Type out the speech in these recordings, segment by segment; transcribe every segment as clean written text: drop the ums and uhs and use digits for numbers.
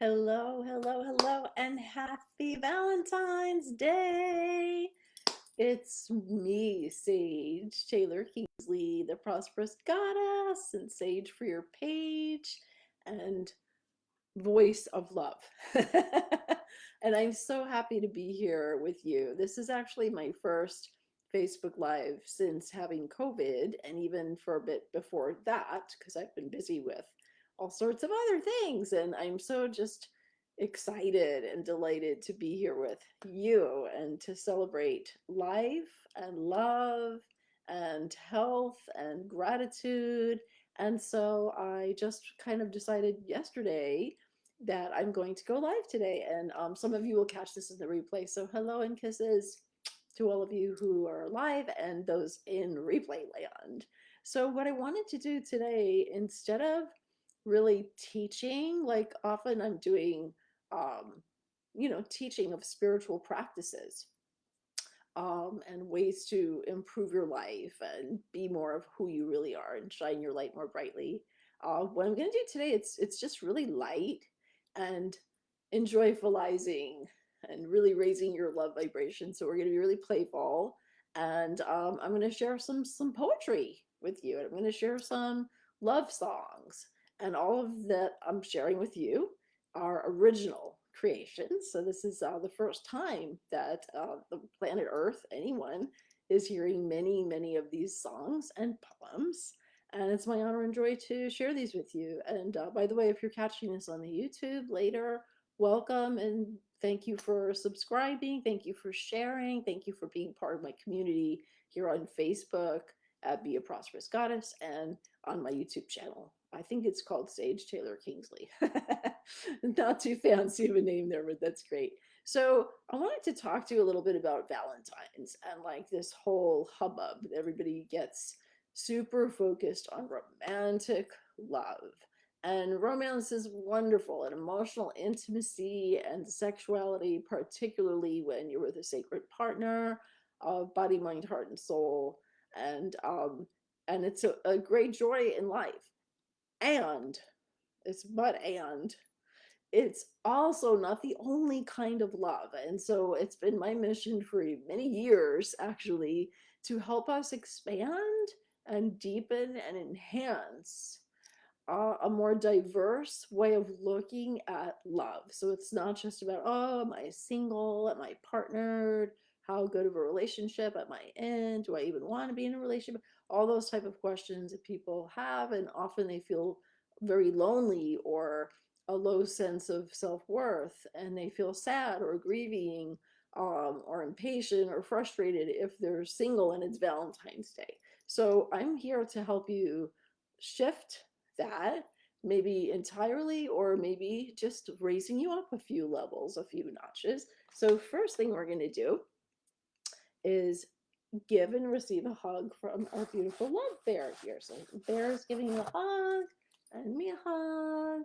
Hello, hello, hello, and happy Valentine's Day! It's me, Sage Taylor Kingsley, the Prosperous Goddess, and Sage for your page, and voice of love. And I'm so happy to be here with you. This is actually my first Facebook Live since having COVID, and even for a bit before that, because I've been busy with all sorts of other things. And I'm so just excited and delighted to be here with you and to celebrate life and love and health and gratitude. And so I just kind of decided yesterday that I'm going to go live today. And some of you will catch this in the replay. So hello and kisses to all of you who are live and those in replay land. So what I wanted to do today, instead of really teaching, like often I'm doing, teaching of spiritual practices, and ways to improve your life and be more of who you really are and shine your light more brightly. What I'm going to do today, it's just really light and enjoyfulizing and really raising your love vibration. So we're going to be really playful, and I'm going to share some poetry with you, and I'm going to share some love songs, and all of that I'm sharing with you are original creations. So this is the first time that the planet Earth, anyone, is hearing many of these songs and poems. And it's my honor and joy to share these with you. And by the way, if you're catching this on the YouTube later, welcome and thank you for subscribing. Thank you for sharing. Thank you for being part of my community here on Facebook at Be a Prosperous Goddess and on my YouTube channel. I think it's called Sage Taylor Kingsley. Not too fancy of a name there, but that's great. So I wanted to talk to you a little bit about Valentine's and like this whole hubbub that everybody gets super focused on romantic love. And romance is wonderful, and emotional intimacy and sexuality, particularly when you're with a sacred partner of body, mind, heart, and soul. And it's a great joy in life. And it's also not the only kind of love. And so it's been my mission for many years, actually, to help us expand and deepen and enhance a more diverse way of looking at love. So it's not just about, oh, am I single? Am I partnered? How good of a relationship am I in? Do I even want to be in a relationship? All those type of questions that people have, and often they feel very lonely or a low sense of self-worth, and they feel sad or grieving, or impatient or frustrated if they're single and it's Valentine's Day. So I'm here to help you shift that, maybe entirely, or maybe just raising you up a few levels, a few notches. So first thing we're going to do is give and receive a hug from our beautiful love bear here. So the bear is giving you a hug and me a hug.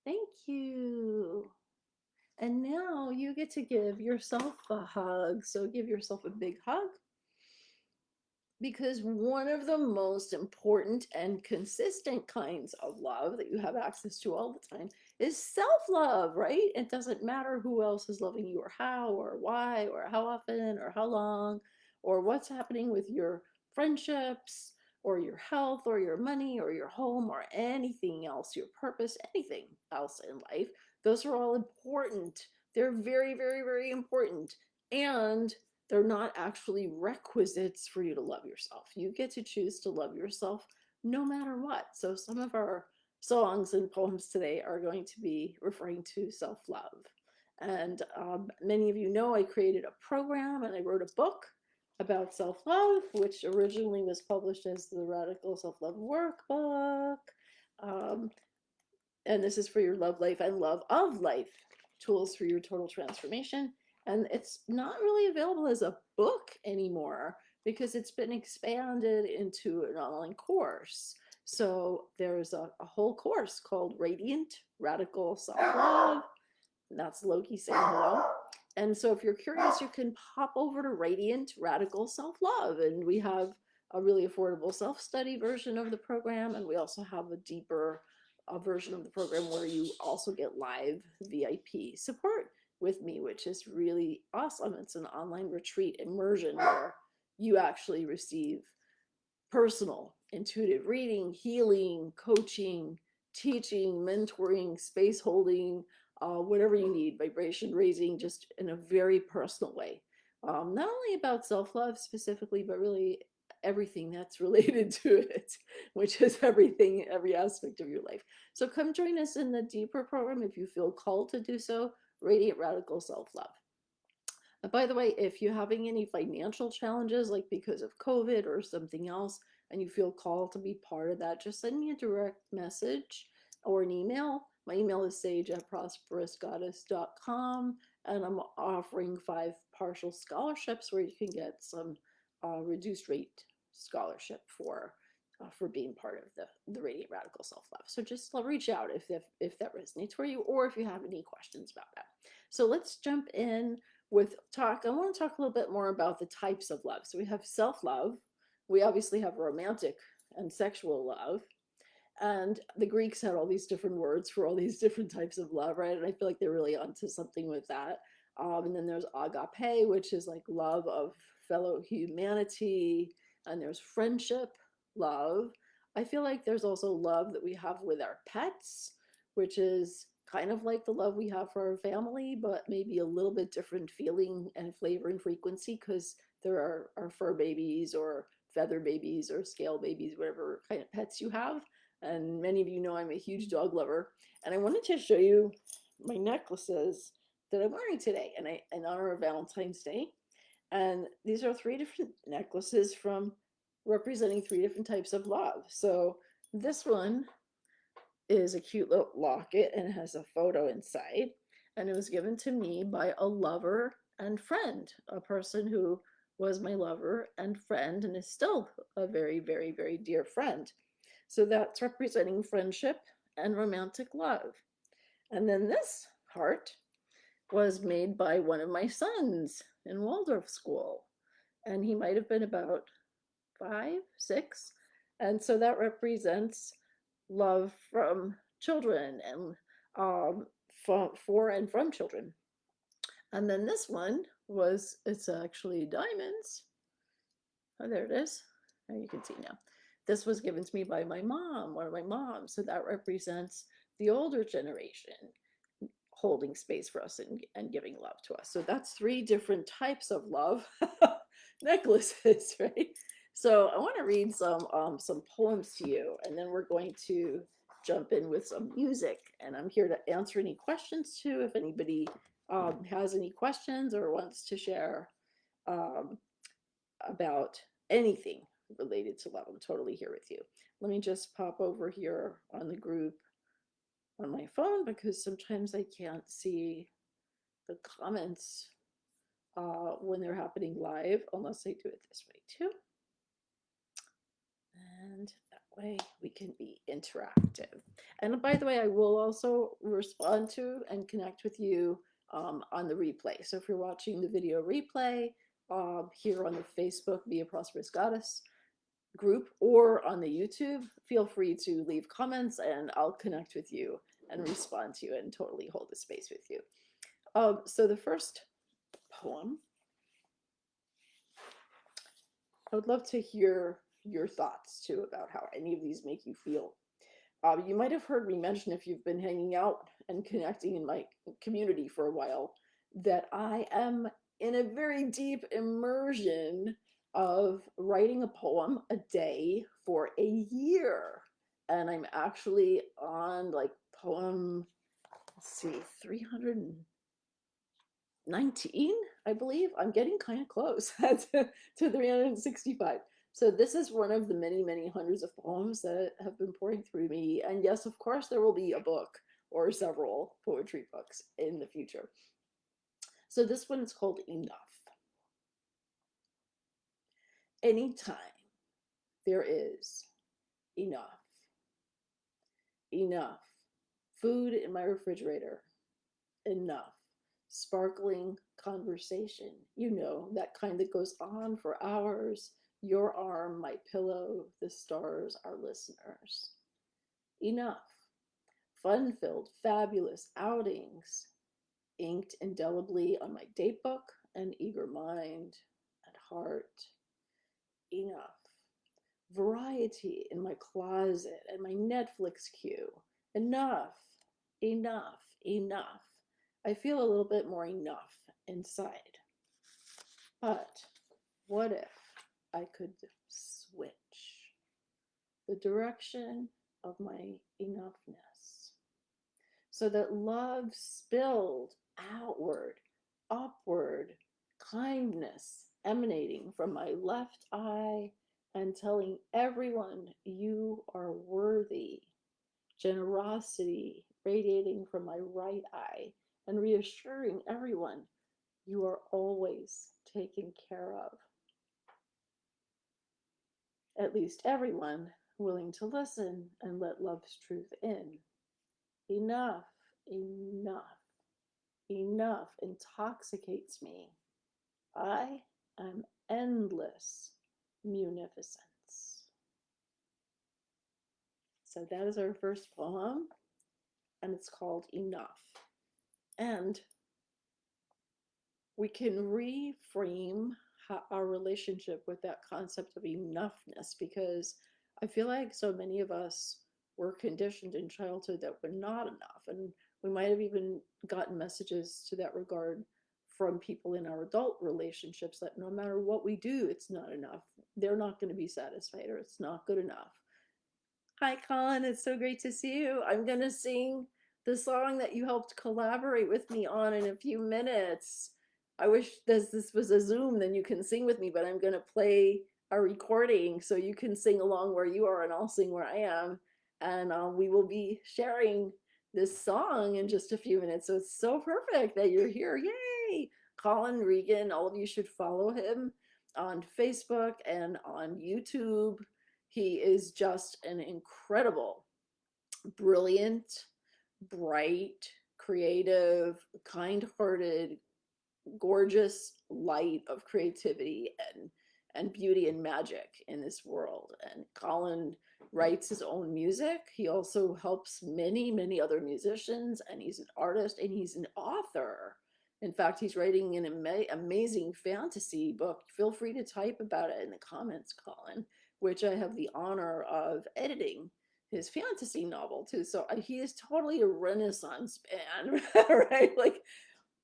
Thank you. And now you get to give yourself a hug. So give yourself a big hug, because one of the most important and consistent kinds of love that you have access to all the time is self-love, right? It doesn't matter who else is loving you or how or why or how often or how long or what's happening with your friendships or your health or your money or your home or anything else, your purpose, anything else in life. Those are all important. They're very important. And they're not actually requisites for you to love yourself. You get to choose to love yourself no matter what. So some of our songs and poems today are going to be referring to self-love. And many of you know I created a program and I wrote a book about self-love, which originally was published as the Radical Self-Love Workbook. And this is for your love life and love of life, tools for your total transformation. And it's not really available as a book anymore because it's been expanded into an online course. So there's a whole course called Radiant Radical Self-Love. That's Loki saying hello. And so if you're curious, you can pop over to Radiant Radical Self-Love. And we have a really affordable self-study version of the program. And we also have a deeper a version of the program where you also get live VIP support with me, which is really awesome. It's an online retreat immersion where you actually receive personal intuitive reading, healing, coaching, teaching, mentoring, space holding, whatever you need, vibration raising, just in a very personal way. Not only about self-love specifically, but really everything that's related to it, which is everything, every aspect of your life. So come join us in the deeper program if you feel called to do so. Radiant Radical Self-Love. By the way, if you're having any financial challenges, like because of COVID or something else, and you feel called to be part of that, just send me a direct message or an email. My email is sage@prosperousgoddess.com, and I'm offering 5 partial scholarships where you can get some reduced rate scholarship for being part of the Radiant Radical Self-Love. So just reach out if that resonates for you, or if you have any questions about that. So let's jump in with talk. I want to talk a little bit more about the types of love. So we have self-love. We obviously have romantic and sexual love. And the Greeks had all these different words for all these different types of love, right? And I feel like they're really onto something with that. And then there's agape, which is like love of fellow humanity. And there's friendship love. I feel like there's also love that we have with our pets, which is kind of like the love we have for our family, but maybe a little bit different feeling and flavor and frequency, because there are fur babies or feather babies or scale babies, whatever kind of pets you have. And many of you know I'm a huge dog lover. And I wanted to show you my necklaces that I'm wearing today in honor of Valentine's Day. And these are 3 different necklaces from representing 3 different types of love. So this one is a cute little locket and it has a photo inside. And it was given to me by a lover and friend, a person who was my lover and friend and is still a very, very, very dear friend. So that's representing friendship and romantic love. And then this heart was made by one of my sons in Waldorf school. And he might have been about 5, 6. And so that represents love from children and for and from children. And then this one it's actually diamonds. Oh, there it is. Now you can see now. This was given to me by my mom, one of my moms. So that represents the older generation holding space for us and giving love to us. So that's 3 different types of love necklaces, right? So I want to read some poems to you, and then we're going to jump in with some music. And I'm here to answer any questions too, if anybody has any questions or wants to share about anything related to love. I'm totally here with you. Let me just pop over here on the group on my phone, because sometimes I can't see the comments when they're happening live, unless I do it this way too. And that way we can be interactive. And by the way, I will also respond to and connect with you on the replay. So if you're watching the video replay here on the Facebook Be a Prosperous Goddess group or on the YouTube, feel free to leave comments and I'll connect with you and respond to you and totally hold the space with you. So the first poem, I would love to hear your thoughts too about how any of these make you feel. You might have heard me mention, if you've been hanging out and connecting in my community for a while, that I am in a very deep immersion of writing a poem a day for a year. And I'm actually on like poem, let's see, 319, I believe. I'm getting kind of close to 365. So this is one of the many, many hundreds of poems that have been pouring through me. And yes, of course, there will be a book or several poetry books in the future. So this one is called Enough. Anytime there is enough, enough food in my refrigerator, enough sparkling conversation, you know, that kind that goes on for hours, your arm, my pillow, the stars, our listeners. Enough fun-filled, fabulous outings, inked indelibly on my date book, an eager mind and heart. Enough. Variety in my closet and my Netflix queue. Enough. Enough. Enough. I feel a little bit more enough inside. But what if I could switch the direction of my enoughness so that love spilled outward, upward, kindness emanating from my left eye and telling everyone you are worthy, generosity radiating from my right eye and reassuring everyone you are always taken care of. At least everyone willing to listen and let love's truth in. Enough, enough, enough intoxicates me. I am endless munificence. So that is our first poem, and it's called Enough. And we can reframe our relationship with that concept of enoughness, because I feel like so many of us were conditioned in childhood that we're not enough. And we might have even gotten messages to that regard from people in our adult relationships that no matter what we do, it's not enough. They're not going to be satisfied, or it's not good enough. Hi, Colin. It's so great to see you. I'm going to sing the song that you helped collaborate with me on in a few minutes. I wish this was a Zoom, then you can sing with me, but I'm going to play a recording so you can sing along where you are and I'll sing where I am. And we will be sharing this song in just a few minutes. So it's so perfect that you're here. Yay! Colin Regan, all of you should follow him on Facebook and on YouTube. He is just an incredible, brilliant, bright, creative, kind-hearted, gorgeous light of creativity and beauty and magic in this world. And Colin writes his own music. He also helps many, many other musicians, and he's an artist and he's an author. In fact, he's writing an amazing fantasy book. Feel free to type about it in the comments, Colin, which I have the honor of editing his fantasy novel too. So he is totally a Renaissance man, right? Like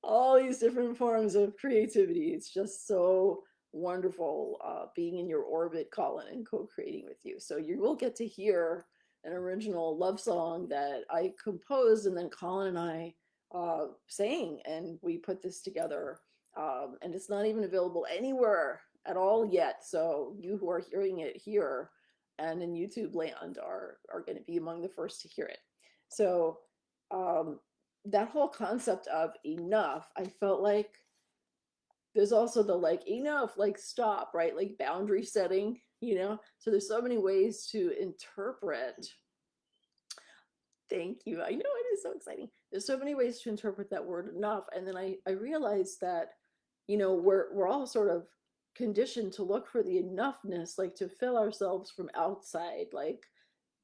all these different forms of creativity. It's just so wonderful being in your orbit, Colin, and co-creating with you. So you will get to hear an original love song that I composed, and then Colin and I sang, and we put this together. And it's not even available anywhere at all yet. So you who are hearing it here and in YouTube land are going to be among the first to hear it. So that whole concept of enough, I felt like there's also the like enough, like stop, right? Like boundary setting, So there's so many ways to interpret. Thank you. I know it is so exciting. There's so many ways to interpret that word enough. And then I realized that, we're all sort of conditioned to look for the enoughness, like to fill ourselves from outside, like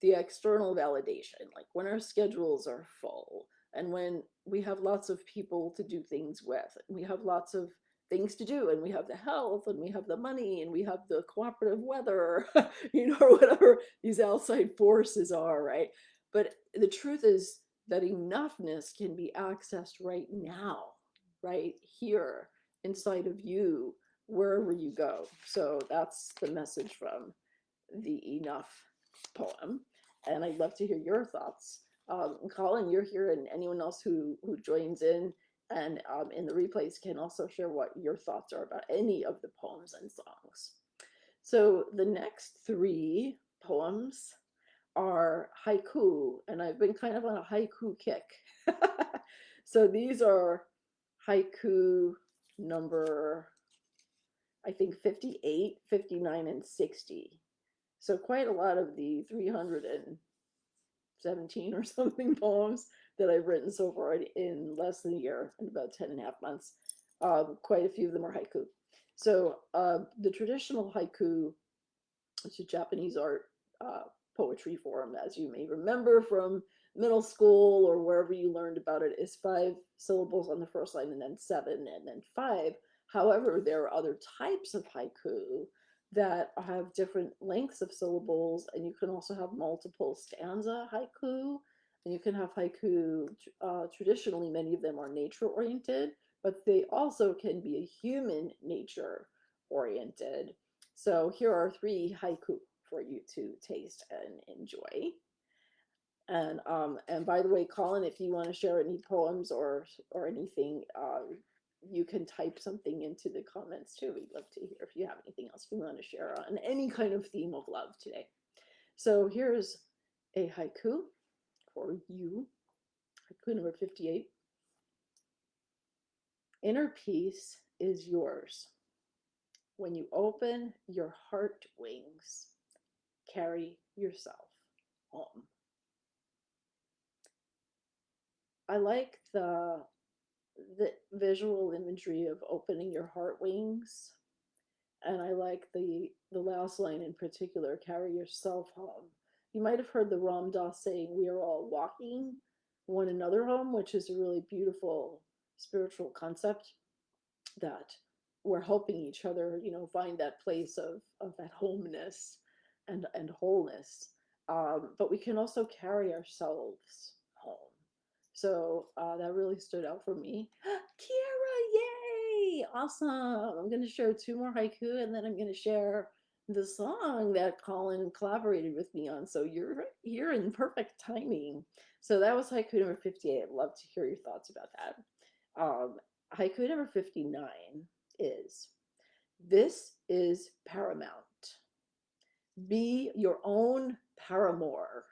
the external validation, like when our schedules are full and when we have lots of people to do things with, and we have lots of things to do, and we have the health, and we have the money, and we have the cooperative weather, or whatever these outside forces are, right? But the truth is that enoughness can be accessed right now, right here inside of you, wherever you go. So that's the message from the Enough poem, and I'd love to hear your thoughts. Colin, you're here, and anyone else who joins in and in the replays can also share what your thoughts are about any of the poems and songs. So the next three poems are haiku, and I've been kind of on a haiku kick. So these are haiku number, I think, 58, 59, and 60. So quite a lot of the 317 or something poems that I've written so far in less than a year, in about 10 and a half months. Quite a few of them are haiku. So the traditional haiku, which is Japanese art poetry form, as you may remember from middle school or wherever you learned about it is 5 syllables on the first line and then 7 and then 5. However, there are other types of haiku that have different lengths of syllables, and you can also have multiple stanza haiku, and you can have haiku. Traditionally, many of them are nature oriented, but they also can be a human nature oriented. So here are 3 haiku for you to taste and enjoy. And by the way, Colin, if you want to share any poems or anything, you can type something into the comments too. We'd love to hear if you have anything else you want to share on any kind of theme of love today. So here's a haiku for you. Haiku number 58. Inner peace is yours. When you open your heart wings, carry yourself home. I like the visual imagery of opening your heart wings, and I like the last line in particular, carry yourself home. You might have heard the Ram Dass saying, we are all walking one another home, which is a really beautiful spiritual concept, that we're helping each other, find that place of that homeness and wholeness. But we can also carry ourselves home. So that really stood out for me. Kira, yay! Awesome. I'm going to share 2 more haiku, and then I'm going to share the song that Colin collaborated with me on. So you're here in perfect timing. So that was haiku number 58. I'd love to hear your thoughts about that. Haiku number 59 is, this is paramount. Be your own paramour.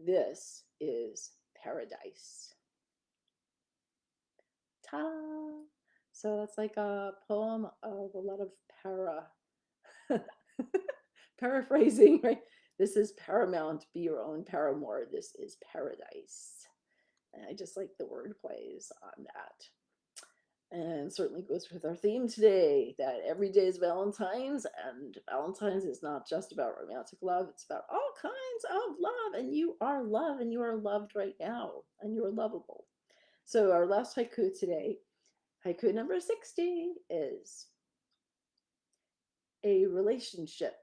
This is paradise. Ta! So that's like a poem of a lot of paraphrasing, right? This is paramount. Be your own paramour. This is paradise. And I just like the word plays on that. And certainly goes with our theme today, that every day is Valentine's, and Valentine's is not just about romantic love, it's about all kinds of love, and you are love, and you are loved right now, and you are lovable. So our last haiku today, haiku number 60, is a relationship,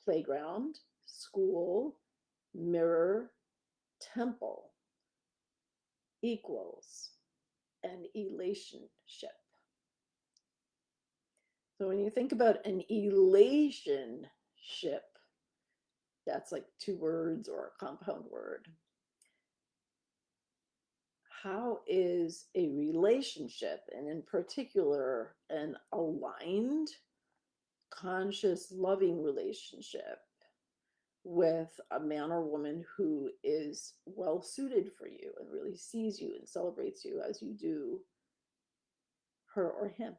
playground, school, mirror, temple, equals an elationship. So when you think about an elationship, that's like 2 words or a compound word. How is a relationship, and in particular an aligned, conscious, loving relationship with a man or woman who is well suited for you and really sees you and celebrates you as you do her or him?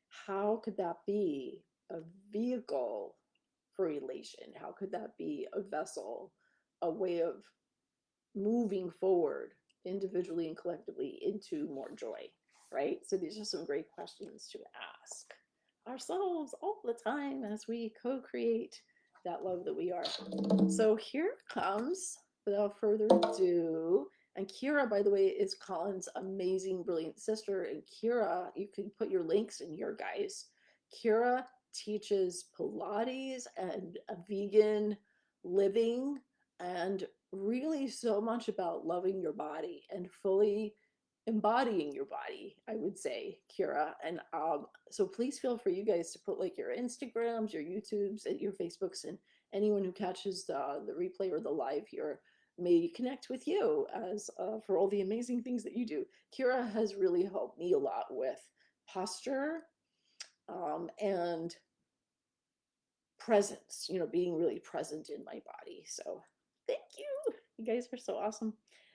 How could that be a vehicle for elation? How could that be a vessel, a way of moving forward individually and collectively into more joy, right? So these are some great questions to ask ourselves all the time as we co-create that love that we are. So here comes, without further ado, and Kira, by the way, is Colin's amazing, brilliant sister. And Kira, you can put your links in here, guys. Kira teaches Pilates and a vegan living, and really so much about loving your body and fully embodying your body, I would say, Kira. And so please feel free, you guys, to put like your Instagrams, your YouTubes, and your Facebooks, and anyone who catches the replay or the live here may connect with you as for all the amazing things that you do. Kira has really helped me a lot with posture and presence, being really present in my body. So thank you. You guys are so awesome.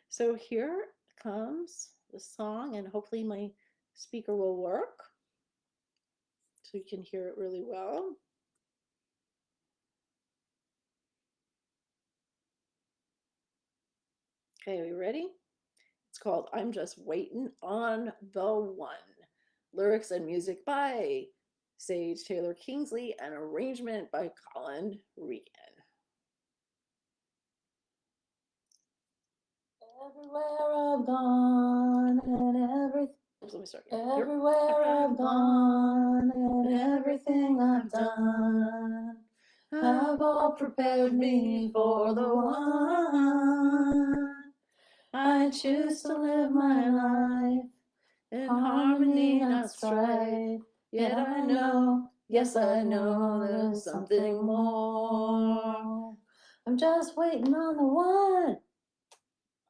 So here comes the song, and hopefully my speaker will work so you can hear it really well. Okay, are you ready? It's called I'm Just Waiting on the One. Lyrics and music by Sage Taylor Kingsley, and arrangement by Colin Regan. Everywhere I've gone and everything. Let me start again. Everywhere I've gone and everything I've done have all prepared me for the one. I choose to live my life in harmony, not strife. Yet I know, yes I know, there's something more. I'm just waiting on the one.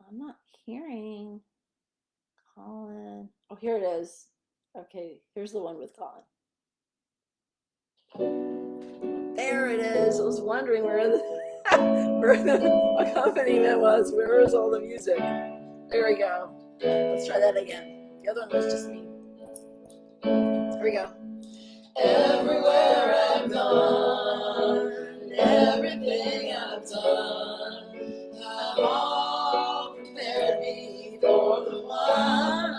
I'm not hearing Colin. Oh, here it is. Okay, here's the one with Colin. There it is. I was wondering where the accompaniment was. Where was all the music? There we go. Let's try that again. The other one was just me. Here we go. Everywhere I've gone, everything I've done, have all prepared me for the one.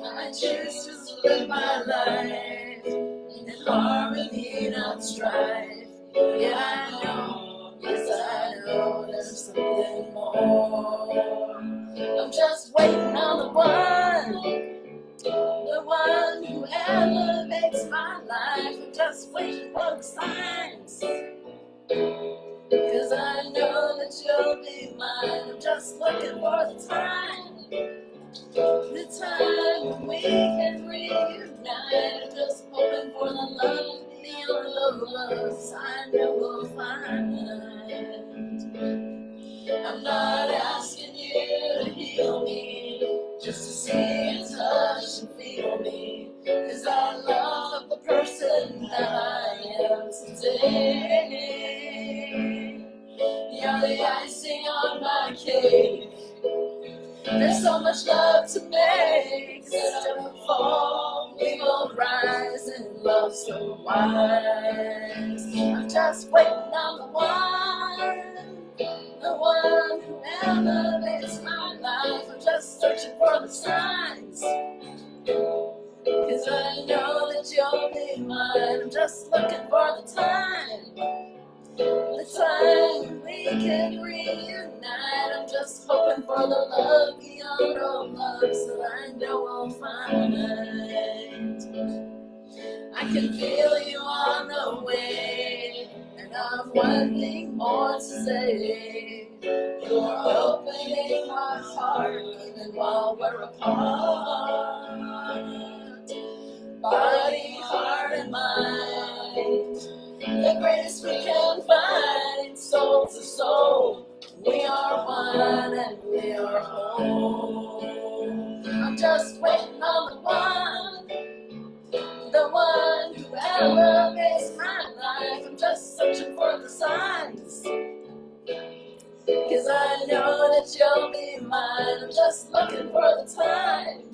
I choose to live my life in harmony, not strife. Yeah, I know, yes I know, there's something more. I'm just waiting on the one who elevates my life. I'm just waiting for the signs, 'cause I know that you'll be mine. I'm just looking for the time when we can reunite. I'm just hoping for the love beyond the loves I know we'll find. I'm not asking you to heal me, just to see and touch and feel me, 'cause I love the person that I am today. You're the icing on my cake. There's so much love to make. Instead of fall, we will rise in love so wise. I'm just waiting on the one who elevates my life. I'm just searching for the signs, 'cause I know that you'll be mine. I'm just looking for the time when we can reunite. I'm just hoping for the love beyond all loves that I know we'll find. I can feel you on the way, and I've one thing more to say. You're opening my heart even while we're apart. Body, heart, and mind, the greatest we can find. Soul to soul, we are one and we are whole. I'm just waiting on the one who elevates my life. I'm just searching for the signs, 'cause I know that you'll be mine. I'm just looking for the time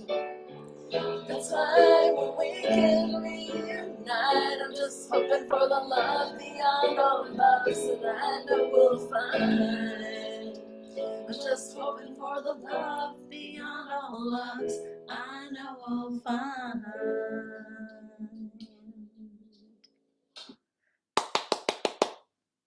when we can reunite. I'm just hoping for the love beyond all loves that I know we'll find. I'm just hoping for the love beyond all loves I know we'll find.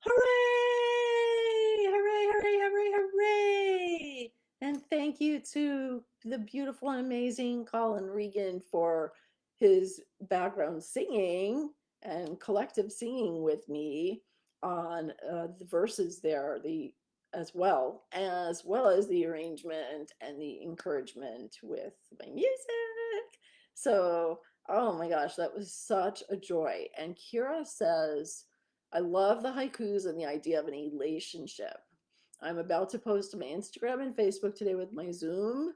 Hooray! Hooray, hooray, hooray, hooray! And thank you to the beautiful and amazing Colin Regan for his background singing and collective singing with me on the verses there, as well as the arrangement and the encouragement with my music. So, oh my gosh, that was such a joy. And Kira says, I love the haikus and the idea of an relationship. I'm about to post to my Instagram and Facebook today with my Zoom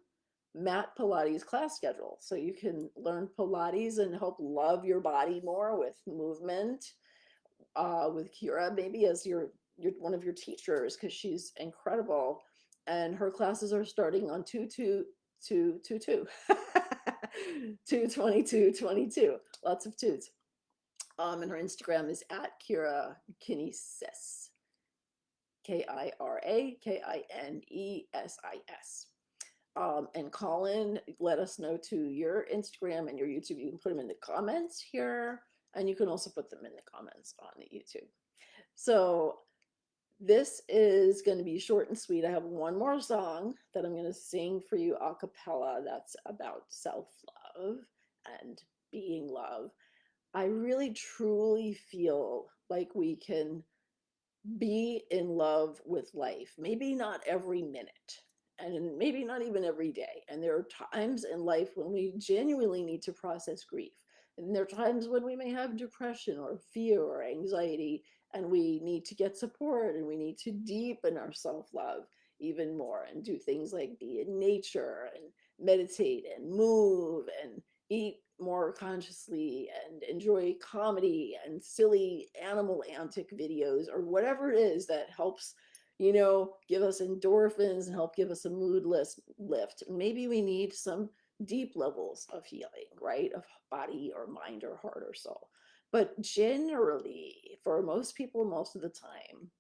mat Pilates class schedule. So you can learn Pilates and help love your body more with movement, with Kira, maybe as your one of your teachers, because she's incredible. And her classes are starting on 2/2/22. 2/22/22. Lots of twos. And her Instagram is at Kira Kinesis. KiraKinesis. And Colin, let us know to your Instagram and your YouTube. You can put them in the comments here, and you can also put them in the comments on the YouTube. So This is going to be short and sweet. I have one more song that I'm going to sing for you a cappella that's about self-love and being love. I really truly feel like we can be in love with life. Maybe not every minute, and maybe not even every day. And there are times in life when we genuinely need to process grief. And there are times when we may have depression or fear or anxiety, and we need to get support and we need to deepen our self love even more and do things like be in nature and meditate and move and eat more consciously and enjoy comedy and silly animal antic videos or whatever it is that helps, give us endorphins and help give us a mood lift. Maybe we need some deep levels of healing, right? Of body or mind or heart or soul. But generally, for most people, most of the time,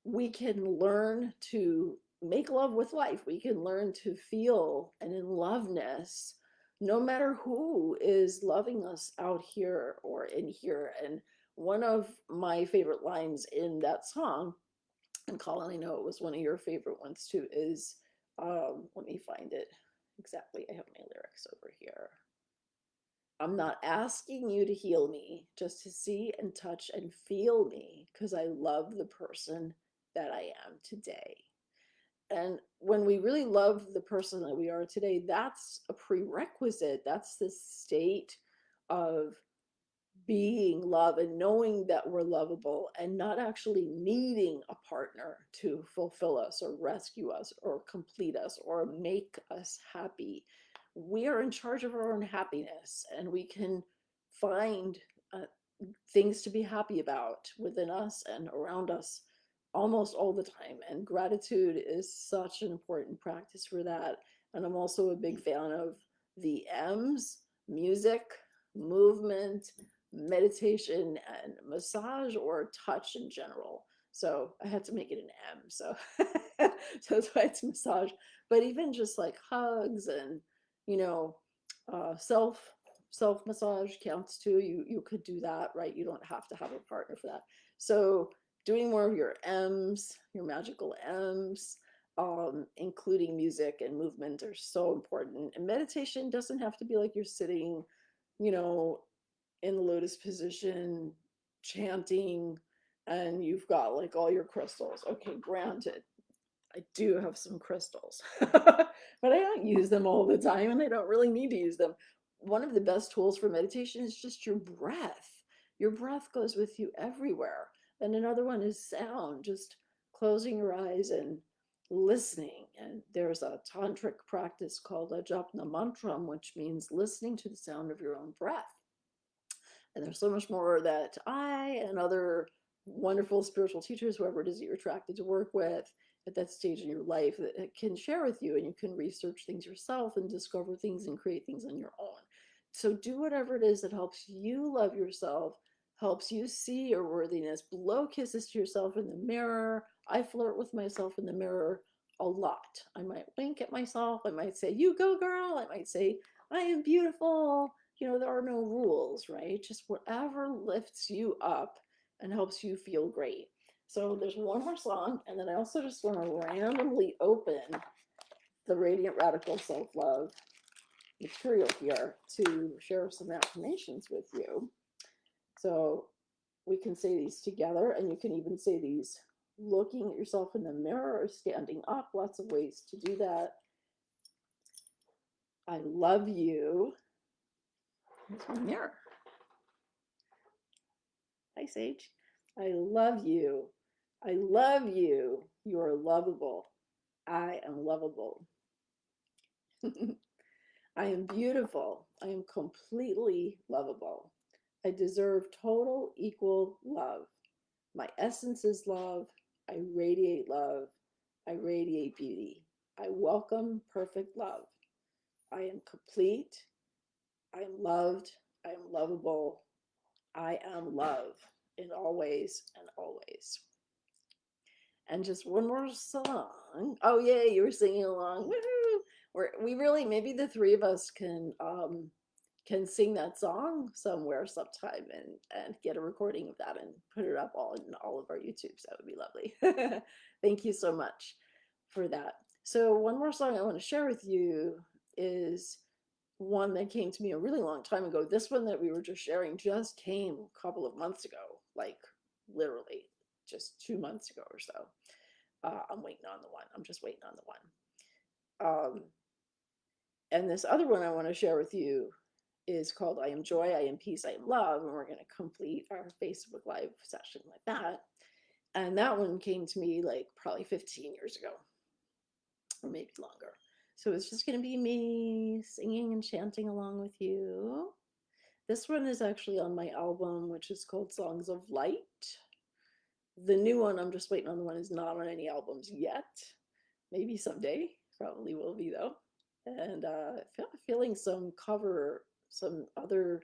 we can learn to make love with life. We can learn to feel and in loveness, no matter who is loving us out here or in here. And one of my favorite lines in that song, and Colin, I know it was one of your favorite ones too, is let me find it exactly. I have my lyrics over here. I'm not asking you to heal me, just to see and touch and feel me, because I love the person that I am today. And when we really love the person that we are today, that's a prerequisite. That's the state of being love and knowing that we're lovable and not actually needing a partner to fulfill us or rescue us or complete us or make us happy. We are in charge of our own happiness, and we can find uh, things to be happy about within us and around us almost all the time. And gratitude is such an important practice for that. And I'm also a big fan of the M's: music, movement, meditation, and massage or touch in general. So I had to make it an M. So, so that's why it's massage. But even just like hugs and, you know, self massage counts too. You could do that, right? You don't have to have a partner for that. So doing more of your M's, your magical M's, including music and movement, are so important. And meditation doesn't have to be like you're sitting, you know, in the lotus position, chanting, and you've got like all your crystals. Okay, granted, I do have some crystals, but I don't use them all the time and I don't really need to use them. One of the best tools for meditation is just your breath. Your breath goes with you everywhere. And another one is sound, just closing your eyes and listening. And there's a tantric practice called a japna mantram, which means listening to the sound of your own breath. And there's so much more that I and other wonderful spiritual teachers, whoever it is that you're attracted to work with at that stage in your life, that can share with you, and you can research things yourself and discover things and create things on your own. So do whatever it is that helps you love yourself, helps you see your worthiness. Blow kisses to yourself in the mirror. I flirt with myself in the mirror a lot. I might wink at myself. I might say, "You go, girl." I might say, "I am beautiful." There are no rules, right? Just whatever lifts you up and helps you feel great. So there's one more song, and then I also just want to randomly open the Radiant Radical Self Love material here to share some affirmations with you. So we can say these together, and you can even say these looking at yourself in the mirror or standing up. Lots of ways to do that. I love you. Here's my mirror. Hi, Sage. I love you. I love you. You are lovable. I am lovable. I am beautiful. I am completely lovable. I deserve total equal love. My essence is love. I radiate love. I radiate beauty. I welcome perfect love. I am complete. I am loved. I am lovable. I am love in all ways and always. And just one more song. Oh, yay, you were singing along. Woohoo! We really, maybe the three of us can can sing that song somewhere sometime and get a recording of that and put it up all in all of our YouTubes. That would be lovely. Thank you so much for that. So one more song I want to share with you is one that came to me a really long time ago. This one that we were just sharing just came a couple of months ago, like literally just 2 months ago or so. I'm waiting on the one. I'm just waiting on the one. And this other one I want to share with you is called I Am Joy, I Am Peace, I Am Love. And we're going to complete our Facebook Live session like that. And that one came to me like probably 15 years ago, or maybe longer. So it's just going to be me singing and chanting along with you. This one is actually on my album, which is called Songs of Light. The new one, I'm just waiting on the one, is not on any albums yet. Maybe someday. Probably will be, though. And feeling some other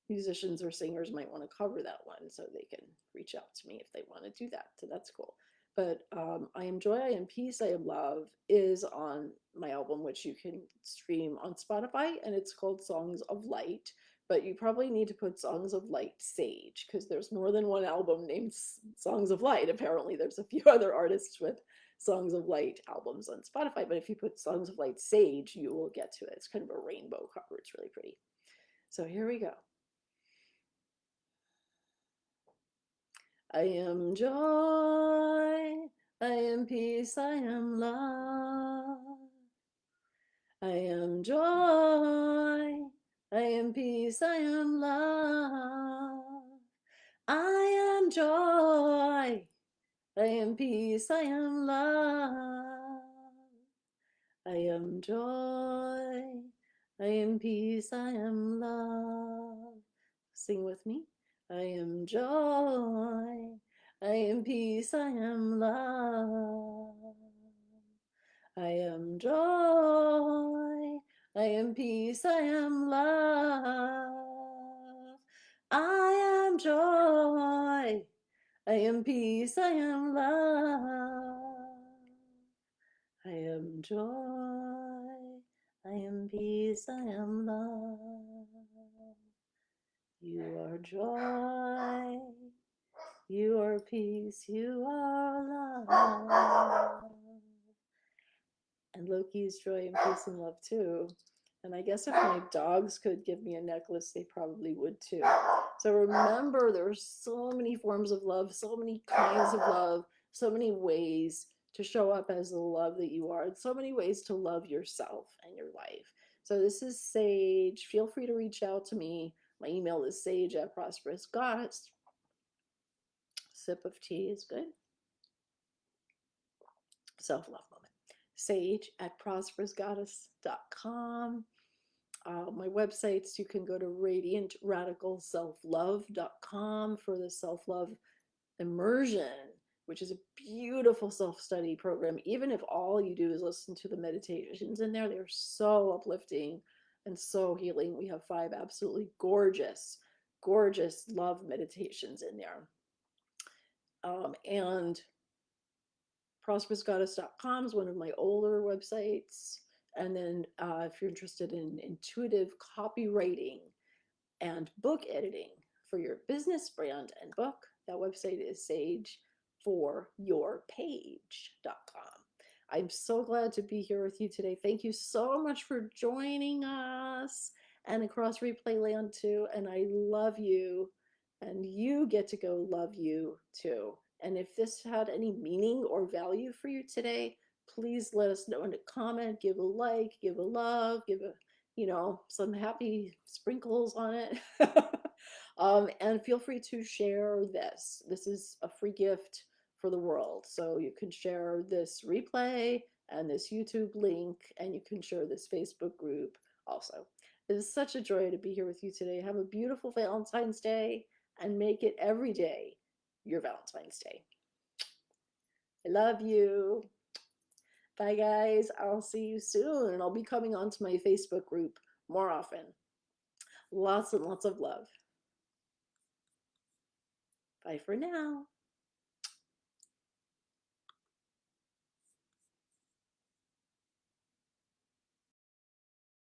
musicians or singers might want to cover that one, so they can reach out to me if they want to do that. So that's cool. But I Am Joy, I Am Peace, I Am Love is on my album, which you can stream on Spotify, and it's called Songs of Light. But you probably need to put Songs of Light Sage, because there's more than one album named Songs of Light. Apparently, there's a few other artists with Songs of Light albums on Spotify. But if you put Songs of Light Sage, you will get to it. It's kind of a rainbow cover. It's really pretty. So here we go. I am joy, I am peace, I am love. I am joy, I am peace, I am love. I am joy, I am peace, I am love. I am joy, I am peace, I am love. Sing with me. I am joy, I am peace, I am love. I am joy, I am peace, I am love. I am joy, I am peace, I am love. I am joy, I am peace, I am love. You are joy, you are peace, you are love. And Loki's joy and peace and love too. And I guess if my dogs could give me a necklace, they probably would too. So remember, there are so many forms of love, so many kinds of love, so many ways to show up as the love that you are, and so many ways to love yourself and your life. So this is Sage. Feel free to reach out to me. My email is sage@Prosperous Goddess. Sip of tea is good. Self-love moment. sage@prosperousgoddess.com. My websites, you can go to radiantradicalselflove.com for the self-love immersion, which is a beautiful self-study program. Even if all you do is listen to the meditations in there, they're so uplifting and so healing. We have 5 absolutely gorgeous, gorgeous love meditations in there. And prosperousgoddess.com is one of my older websites. And then if you're interested in intuitive copywriting and book editing for your business brand and book, that website is sageforyourpage.com. I'm so glad to be here with you today. Thank you so much for joining us and across replay land too. And I love you, and you get to go love you too. And if this had any meaning or value for you today, please let us know in a comment, give a like, give a love, give a, some happy sprinkles on it. And feel free to share this. This is a free gift for the world. So you can share this replay and this YouTube link, and you can share this Facebook group also. It is such a joy to be here with you today. Have a beautiful Valentine's Day, and make it every day your Valentine's Day. I love you. Bye, guys. I'll see you soon. And I'll be coming onto my Facebook group more often. Lots and lots of love. Bye for now.